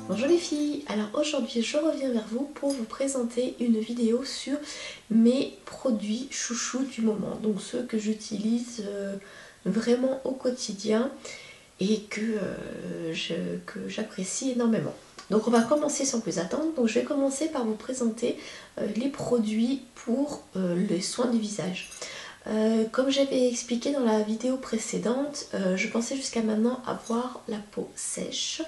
Bonjour les filles, alors aujourd'hui je reviens vers vous pour vous présenter une vidéo sur mes produits chouchous du moment. Donc ceux que j'utilise vraiment au quotidien et que j'apprécie énormément. Donc on va commencer sans plus attendre. Donc je vais commencer par vous présenter les produits pour les soins du visage. Comme j'avais expliqué dans la vidéo précédente, je pensais jusqu'à maintenant avoir la peau sèche.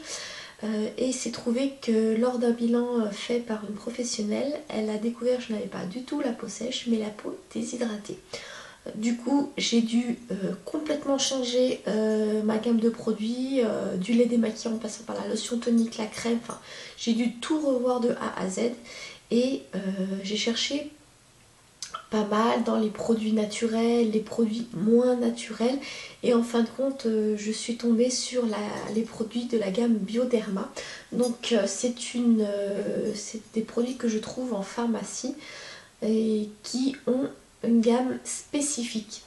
Et il s'est trouvé que lors d'un bilan fait par une professionnelle, elle a découvert que je n'avais pas du tout la peau sèche, mais la peau déshydratée. Du coup, j'ai dû complètement changer ma gamme de produits, du lait démaquillant en passant par la lotion tonique, la crème, enfin, j'ai dû tout revoir de A à Z. Et j'ai cherché pas mal dans les produits naturels, les produits moins naturels, et en fin de compte je suis tombée sur les produits de la gamme Bioderma. Donc c'est des produits que je trouve en pharmacie et qui ont une gamme spécifique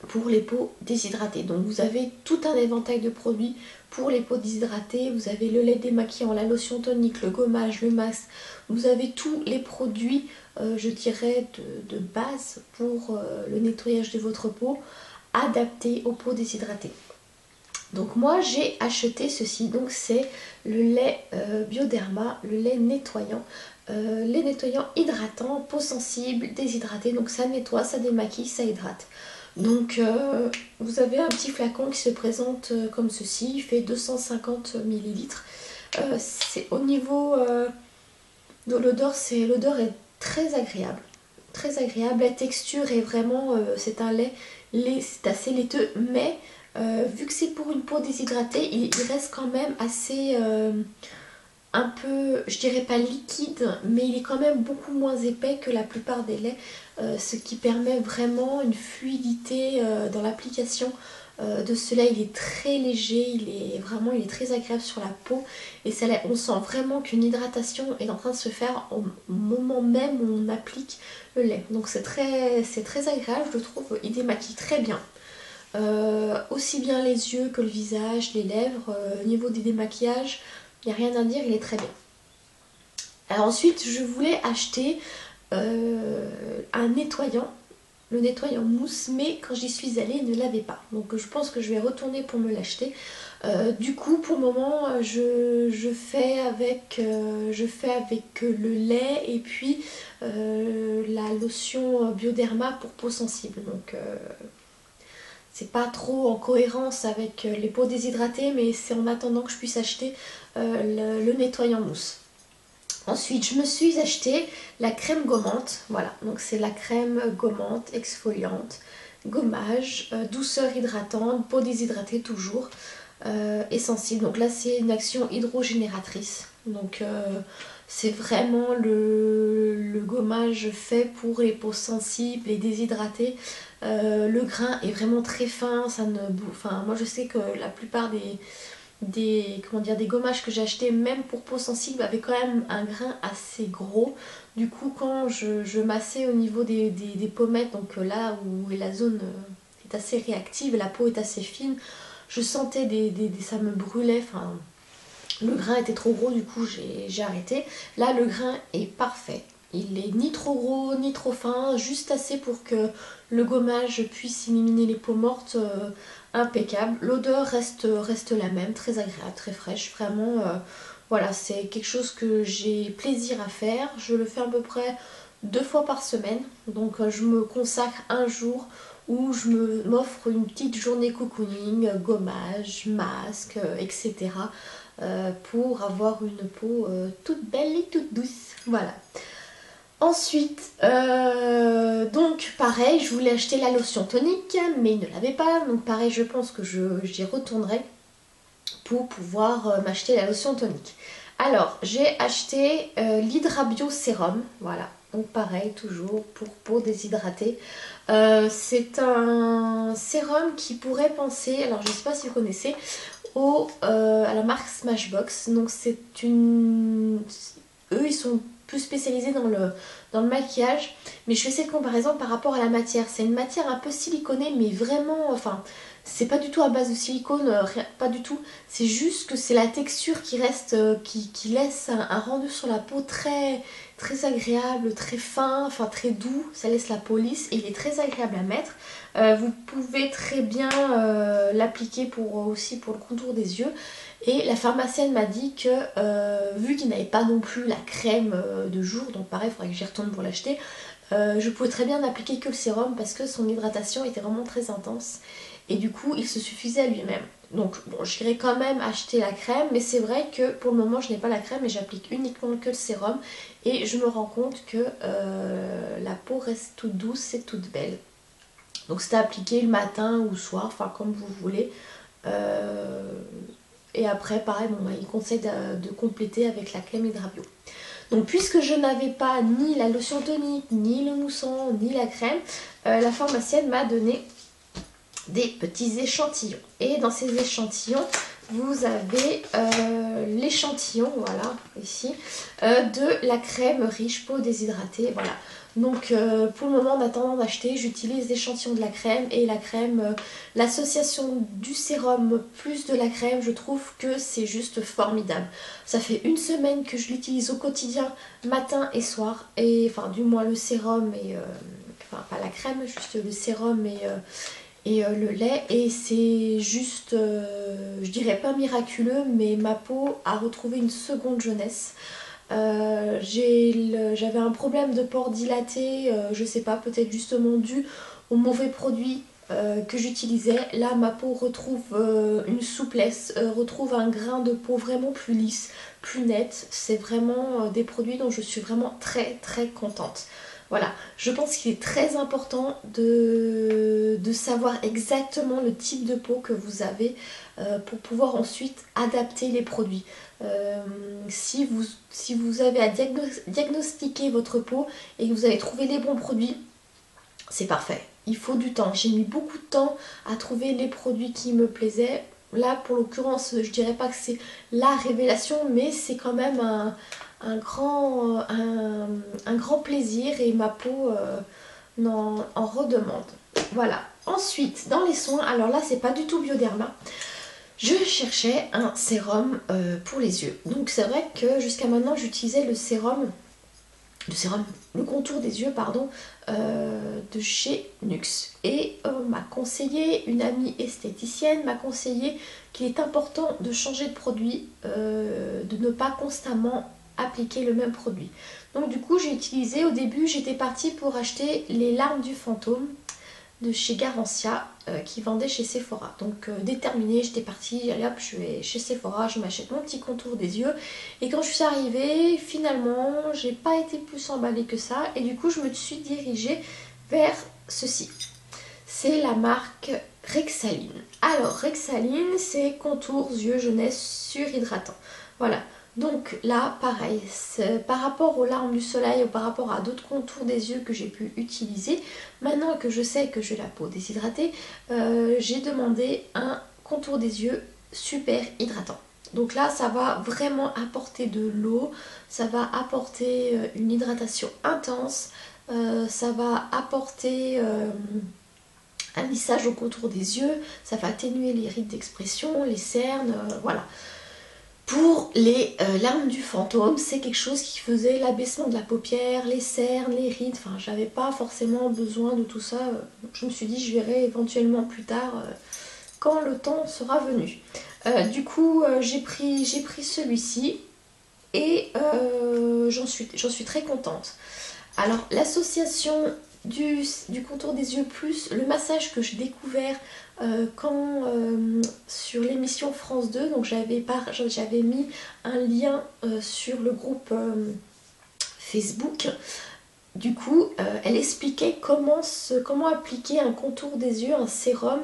pour les peaux déshydratées. Donc vous avez tout un éventail de produits pour les peaux déshydratées. Vous avez le lait démaquillant, la lotion tonique, le gommage, le masque. Vous avez tous les produits, je dirais, de base pour le nettoyage de votre peau, adaptés aux peaux déshydratées. Donc moi j'ai acheté ceci, donc c'est le lait Bioderma, le lait nettoyant. Lait nettoyant hydratant, peau sensible, déshydratée, donc ça nettoie, ça démaquille, ça hydrate. Donc vous avez un petit flacon qui se présente comme ceci, il fait 250 millilitres. C'est au niveau de l'odeur, l'odeur est très agréable. Très agréable, la texture est vraiment, c'est un lait, c'est assez laiteux, mais vu que c'est pour une peau déshydratée, il reste quand même assez un peu, je dirais pas liquide, mais il est quand même beaucoup moins épais que la plupart des laits, ce qui permet vraiment une fluidité dans l'application de ce lait. Il est très léger, il est très agréable sur la peau, et on sent vraiment qu'une hydratation est en train de se faire au moment même où on applique le lait. Donc c'est très agréable, je le trouve, il démaquille très bien. Aussi bien les yeux que le visage, les lèvres, au niveau des démaquillages, il n'y a rien à dire, il est très bien. Alors ensuite, je voulais acheter un nettoyant, le nettoyant mousse, mais quand j'y suis allée, il ne l'avait pas. Donc je pense que je vais retourner pour me l'acheter. Du coup, pour le moment, je fais avec le lait et puis la lotion Bioderma pour peau sensible. Donc c'est pas trop en cohérence avec les peaux déshydratées, mais c'est en attendant que je puisse acheter le nettoyant mousse. Ensuite, je me suis acheté la crème gommante. Voilà, donc c'est la crème gommante, exfoliante, gommage, douceur hydratante, peau déshydratée toujours, et sensible. Donc là, c'est une action hydrogénératrice. Donc c'est vraiment le gommage fait pour les peaux sensibles et déshydratées. Le grain est vraiment très fin, enfin, moi je sais que la plupart des gommages que j'ai achetés, même pour peau sensible, avaient quand même un grain assez gros. Du coup, quand je massais au niveau des pommettes, donc là où la zone est assez réactive, la peau est assez fine, je sentais ça me brûlait, enfin le grain était trop gros, du coup j'ai arrêté. Là le grain est parfait. Il est ni trop gros ni trop fin, juste assez pour que le gommage puisse éliminer les peaux mortes, impeccable. L'odeur reste la même, très agréable, très fraîche. Vraiment, voilà, c'est quelque chose que j'ai plaisir à faire. Je le fais à peu près 2 fois par semaine. Donc je me consacre un jour où je m'offre une petite journée cocooning, gommage, masque, etc. Pour avoir une peau toute belle et toute douce. Voilà. Ensuite, donc pareil, je voulais acheter la lotion tonique, mais il ne l'avait pas. Donc pareil, je pense que j'y retournerai pour pouvoir m'acheter la lotion tonique. Alors, j'ai acheté l'Hydrabio Sérum, voilà. Donc pareil, toujours pour peau déshydratée. C'est un sérum qui pourrait penser, alors je ne sais pas si vous connaissez, à la marque Smashbox. Donc c'est une... Eux, ils sont plus spécialisée dans le maquillage, mais je fais cette comparaison par rapport à la matière. C'est une matière un peu siliconée, mais vraiment, enfin, c'est pas du tout à base de silicone, pas du tout. C'est juste que c'est la texture qui reste, qui laisse un rendu sur la peau très, très agréable, très fin, enfin très doux. Ça laisse la peau lisse et il est très agréable à mettre. Vous pouvez très bien l'appliquer aussi pour le contour des yeux. Et la pharmacienne m'a dit que vu qu'il n'avait pas non plus la crème de jour, donc pareil, il faudrait que j'y retourne pour l'acheter, je pouvais très bien n'appliquer que le sérum parce que son hydratation était vraiment très intense. Et du coup, il se suffisait à lui-même. Donc bon, j'irai quand même acheter la crème, mais c'est vrai que pour le moment, je n'ai pas la crème et j'applique uniquement que le sérum. Et je me rends compte que la peau reste toute douce et toute belle. Donc c'est à appliquer le matin ou le soir, enfin comme vous voulez. Et après, pareil, bon, il conseille de compléter avec la crème Hydra-Bio. Donc puisque je n'avais pas ni la lotion tonique, ni le moussant, ni la crème, la pharmacienne m'a donné des petits échantillons. Et dans ces échantillons, vous avez l'échantillon, voilà, ici, de la crème riche peau déshydratée, voilà. Donc pour le moment en attendant d'acheter, j'utilise l'échantillon de la crème et la crème, l'association du sérum plus de la crème, je trouve que c'est juste formidable. Ça fait une semaine que je l'utilise au quotidien, matin et soir, et enfin du moins le sérum et, enfin pas la crème, juste le sérum et le lait, et c'est juste, je dirais pas miraculeux, mais ma peau a retrouvé une seconde jeunesse. J'avais un problème de pores dilatés, je sais pas, peut-être justement dû aux mauvais produits que j'utilisais. Là ma peau retrouve une souplesse, retrouve un grain de peau vraiment plus lisse, plus net. C'est vraiment des produits dont je suis vraiment très très contente. Voilà, je pense qu'il est très important de savoir exactement le type de peau que vous avez pour pouvoir ensuite adapter les produits. Si vous avez à diagnostiquer votre peau et que vous avez trouvé les bons produits, c'est parfait. Il faut du temps. J'ai mis beaucoup de temps à trouver les produits qui me plaisaient. Là, pour l'occurrence, je dirais pas que c'est la révélation, mais c'est quand même un grand plaisir et ma peau en redemande. Voilà. Ensuite, dans les soins, alors là, c'est pas du tout Bioderma. Je cherchais un sérum pour les yeux. Donc c'est vrai que jusqu'à maintenant, j'utilisais le contour des yeux, pardon, de chez Nuxe. Et m'a conseillé, une amie esthéticienne m'a conseillé qu'il est important de changer de produit, de ne pas constamment appliquer le même produit. Donc du coup, j'ai utilisé, au début, j'étais partie pour acheter les larmes du fantôme de chez Garancia qui vendait chez Sephora. Donc déterminée, j'étais partie, allez hop, je vais chez Sephora, je m'achète mon petit contour des yeux. Et quand je suis arrivée, finalement, j'ai pas été plus emballée que ça. Et du coup, je me suis dirigée vers ceci. C'est la marque Rexaline. Alors, Rexaline, c'est contours yeux jeunesse surhydratant. Voilà. Donc là, pareil, par rapport aux larmes du soleil ou par rapport à d'autres contours des yeux que j'ai pu utiliser, maintenant que je sais que j'ai la peau déshydratée, j'ai demandé un contour des yeux super hydratant. Donc là, ça va vraiment apporter de l'eau, ça va apporter une hydratation intense, ça va apporter un lissage au contour des yeux, ça va atténuer les rides d'expression, les cernes, voilà. Pour les larmes du fantôme, c'est quelque chose qui faisait l'abaissement de la paupière, les cernes, les rides, enfin j'avais pas forcément besoin de tout ça. Je me suis dit je verrai éventuellement plus tard quand le temps sera venu. Du coup j'ai pris celui-ci et j'en suis très contente. Alors l'association du contour des yeux plus le massage que j'ai découvert quand sur l'émission France 2, donc j'avais mis un lien sur le groupe Facebook. Du coup elle expliquait comment appliquer un contour des yeux, un sérum,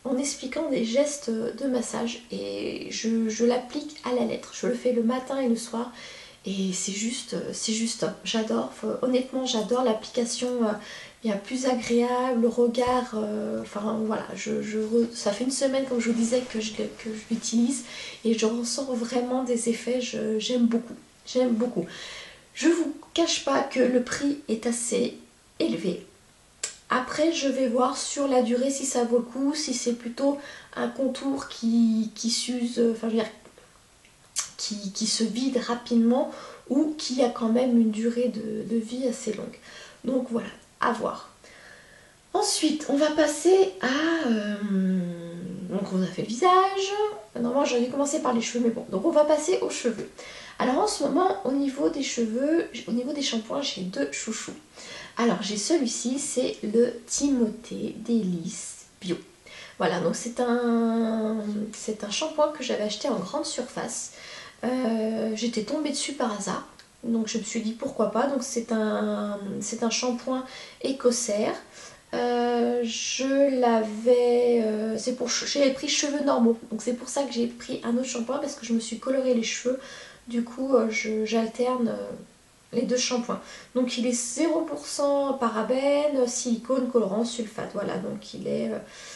en expliquant des gestes de massage, et je l'applique à la lettre. Je le fais le matin et le soir et c'est juste top. J'adore, honnêtement j'adore l'application. Il y a plus agréable, le regard, enfin voilà, ça fait une semaine comme je vous disais que je l'utilise et je ressens vraiment des effets, j'aime beaucoup. Je vous cache pas que le prix est assez élevé. Après, je vais voir sur la durée si ça vaut le coup, si c'est plutôt un contour qui s'use, enfin je veux dire, qui se vide rapidement ou qui a quand même une durée de vie assez longue. Donc voilà, à voir. Ensuite, on va passer à... donc on a fait le visage. Normalement, j'aurais dû commencer par les cheveux, mais bon. Donc on va passer aux cheveux. Alors en ce moment, au niveau des cheveux, au niveau des shampoings, j'ai deux chouchous. Alors j'ai celui-ci, c'est le Timothée Délice Bio. Voilà, donc c'est un shampoing que j'avais acheté en grande surface. J'étais tombée dessus par hasard. Donc je me suis dit pourquoi pas. Donc c'est un shampoing écossaire. J'ai pris cheveux normaux, donc c'est pour ça que j'ai pris un autre shampoing parce que je me suis coloré les cheveux, du coup j'alterne les deux shampoings. Donc il est 0% parabène, silicone, colorant, sulfate, voilà, donc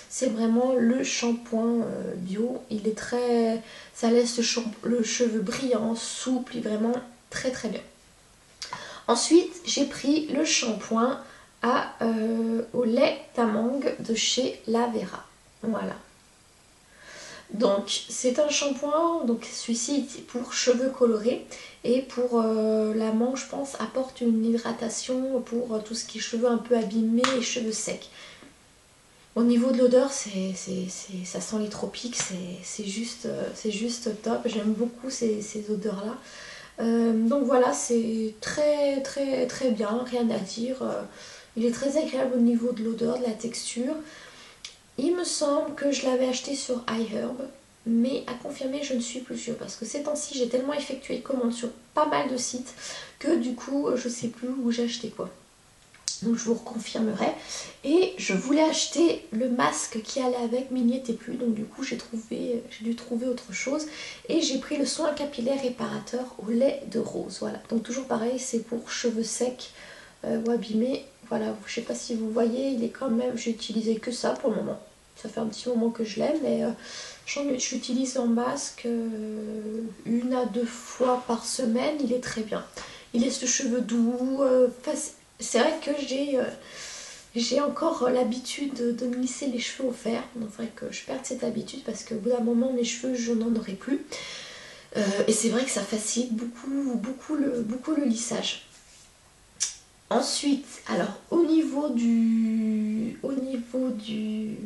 c'est vraiment le shampoing bio, il est très, ça laisse le cheveu brillant, souple, et vraiment très très bien. Ensuite j'ai pris le shampoing au lait d'amande de chez Lavera. Voilà. Donc c'est un shampoing, donc celui-ci est pour cheveux colorés et pour l'amande je pense apporte une hydratation pour tout ce qui est cheveux un peu abîmés et cheveux secs. Au niveau de l'odeur, ça sent les tropiques, c'est juste top, j'aime beaucoup ces odeurs là. Donc voilà, c'est très très très bien, rien à dire. Il est très agréable au niveau de l'odeur, de la texture. Il me semble que je l'avais acheté sur iHerb, mais à confirmer, je ne suis plus sûre. Parce que ces temps-ci, j'ai tellement effectué de commandes sur pas mal de sites que du coup, je ne sais plus où j'ai acheté quoi. Donc je vous reconfirmerai. Et je voulais acheter le masque qui allait avec, mais il n'y était plus. Donc du coup, j'ai dû trouver autre chose. Et j'ai pris le soin capillaire réparateur au lait de rose. Voilà. Donc toujours pareil, c'est pour cheveux secs ou abîmés. Voilà, je sais pas si vous voyez, il est quand même, j'ai utilisé que ça pour le moment. Ça fait un petit moment que je l'aime, mais je l'utilise en masque 1 à 2 fois par semaine, il est très bien. Il laisse le cheveu doux, c'est vrai que j'ai encore l'habitude de me lisser les cheveux au fer, donc c'est vrai que je perds cette habitude parce qu'au bout d'un moment mes cheveux je n'en aurai plus. Et c'est vrai que ça facilite beaucoup le lissage. Ensuite, alors au niveau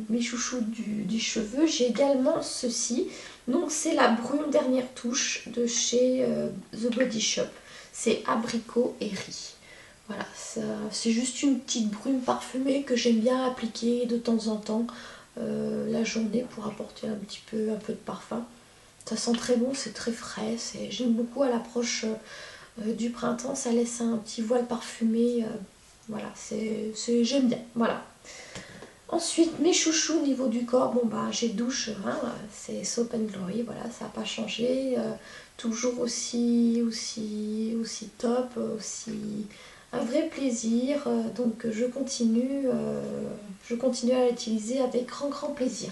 mes chouchous du cheveu, j'ai également ceci. Donc c'est la brume dernière touche de chez The Body Shop. C'est abricot et riz. Voilà, c'est juste une petite brume parfumée que j'aime bien appliquer de temps en temps la journée pour apporter un peu de parfum. Ça sent très bon, c'est très frais. J'aime beaucoup à l'approche du printemps, ça laisse un petit voile parfumé. Voilà, j'aime bien. Voilà. Ensuite, mes chouchous au niveau du corps, bon bah j'ai douche, hein, c'est Soap and Glory, voilà, ça n'a pas changé. Toujours aussi top, aussi un vrai plaisir. Donc je continue à l'utiliser avec grand plaisir.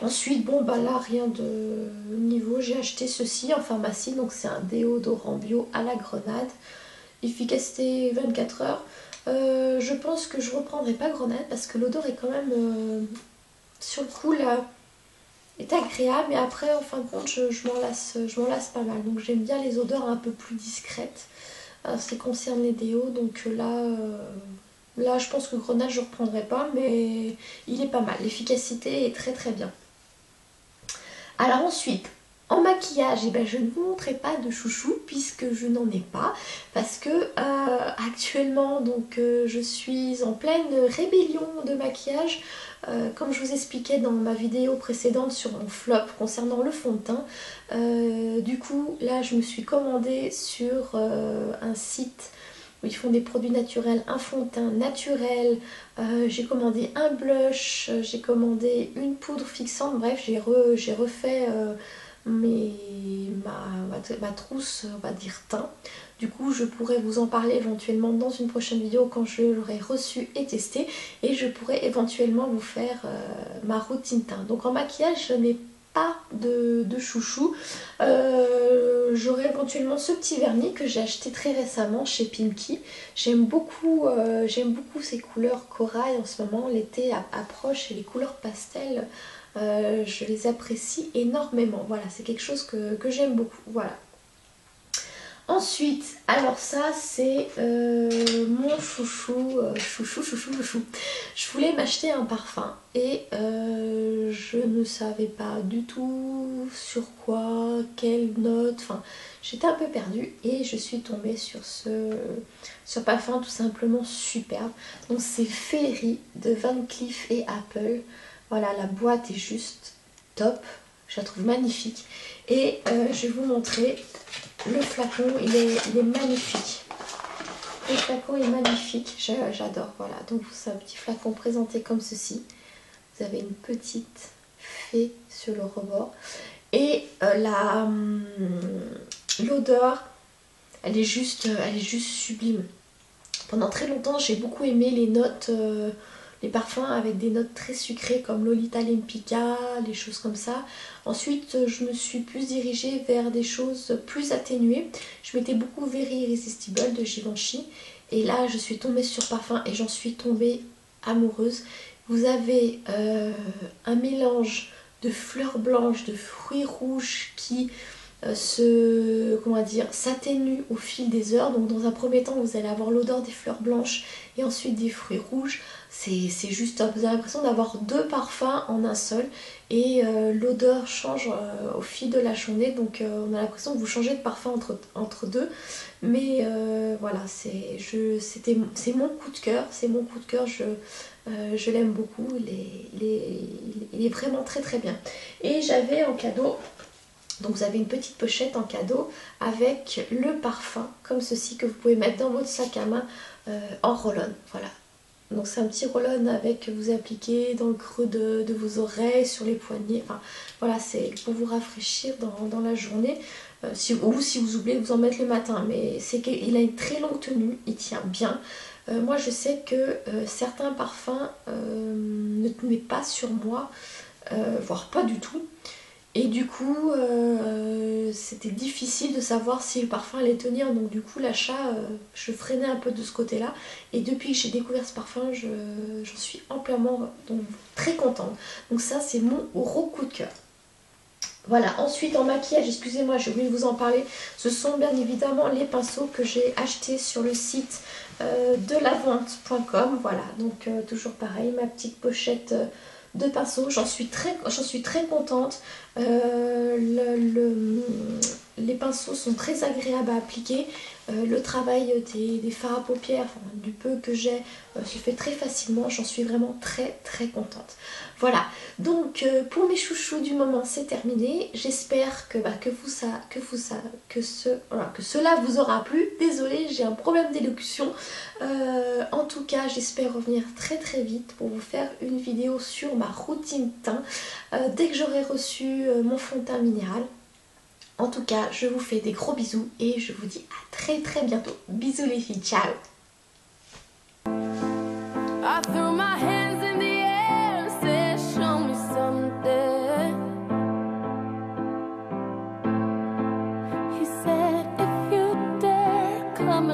Ensuite, bon bah là rien de niveau, j'ai acheté ceci en pharmacie, donc c'est un déodorant bio à la grenade, efficacité 24 heures. Je pense que je reprendrai pas grenade parce que l'odeur est quand même sur le coup là est agréable, mais après en fin de compte je m'en lasse pas mal, donc j'aime bien les odeurs un peu plus discrètes en ce qui concerne les déos, donc là je pense que grenade je reprendrai pas, mais il est pas mal, l'efficacité est très bien. Alors ensuite, en maquillage, eh ben, je ne vous montrerai pas de chouchou puisque je n'en ai pas. Parce que actuellement, donc, je suis en pleine rébellion de maquillage. Comme je vous expliquais dans ma vidéo précédente sur mon flop concernant le fond de teint. Du coup, là, je me suis commandée sur un site où ils font des produits naturels, un fond de teint naturel, j'ai commandé un blush, j'ai commandé une poudre fixante, bref j'ai refait ma trousse, on va dire teint. Du coup je pourrais vous en parler éventuellement dans une prochaine vidéo quand je l'aurai reçu et testé, et je pourrais éventuellement vous faire ma routine teint. Donc en maquillage je n'ai pas de chouchou. J'aurai éventuellement ce petit vernis que j'ai acheté très récemment chez Pinky. J'aime beaucoup ces couleurs corail en ce moment. L'été approche et les couleurs pastel, je les apprécie énormément. Voilà, c'est quelque chose que j'aime beaucoup. Voilà. Ensuite, alors ça c'est mon chouchou, chouchou. Je voulais m'acheter un parfum et je ne savais pas du tout sur quoi, quelle note, enfin j'étais un peu perdue et je suis tombée sur ce parfum tout simplement superbe. Donc c'est Féerie de Van Cleef et Apple. Voilà, la boîte est juste top, je la trouve magnifique et je vais vous montrer. Le flacon, il est magnifique. Le flacon est magnifique, j'adore. Voilà, donc c'est un petit flacon présenté comme ceci. Vous avez une petite fée sur le rebord. Et l'odeur, elle est juste sublime. Pendant très longtemps, j'ai beaucoup aimé les notes, les parfums avec des notes très sucrées comme Lolita Lempicka, les choses comme ça. Ensuite, je me suis plus dirigée vers des choses plus atténuées. Je mettais beaucoup Very Irresistible de Givenchy. Et là, je suis tombée sur parfum et j'en suis tombée amoureuse. Vous avez un mélange de fleurs blanches, de fruits rouges qui s'atténue au fil des heures. Donc dans un premier temps, vous allez avoir l'odeur des fleurs blanches et ensuite des fruits rouges. C'est juste top, vous avez l'impression d'avoir deux parfums en un seul et l'odeur change au fil de la journée, donc on a l'impression que vous changez de parfum entre deux, mais voilà, c'est mon coup de cœur, je l'aime beaucoup, il est vraiment très très bien. Et j'avais en cadeau, donc vous avez une petite pochette en cadeau avec le parfum comme ceci que vous pouvez mettre dans votre sac à main en roll-on, voilà. Donc c'est un petit roll-on avec, vous appliquez dans le creux de vos oreilles, sur les poignets, enfin voilà, c'est pour vous rafraîchir dans la journée, ou si vous oubliez de vous en mettre le matin, mais il a une très longue tenue, il tient bien. Moi je sais que certains parfums ne tenaient pas sur moi, voire pas du tout. Et du coup, c'était difficile de savoir si le parfum allait tenir. Donc du coup, l'achat, je freinais un peu de ce côté-là. Et depuis que j'ai découvert ce parfum, j'en suis amplement donc, très contente. Donc ça, c'est mon gros coup de cœur. Voilà, ensuite en maquillage, excusez-moi, j'ai oublié de vous en parler. Ce sont bien évidemment les pinceaux que j'ai achetés sur le site de lavente.com. Voilà, donc toujours pareil, ma petite pochette de pinceaux, j'en suis très contente. Les pinceaux sont très agréables à appliquer. Le travail des fards à paupières, enfin, du peu que j'ai, se fait très facilement. J'en suis vraiment très contente. Voilà, donc pour mes chouchous du moment, c'est terminé. J'espère que cela vous aura plu. Désolée, j'ai un problème d'élocution. En tout cas, j'espère revenir très vite pour vous faire une vidéo sur ma routine teint dès que j'aurai reçu mon fond de teint minéral. En tout cas, je vous fais des gros bisous et je vous dis à très bientôt. Bisous les filles, ciao! Come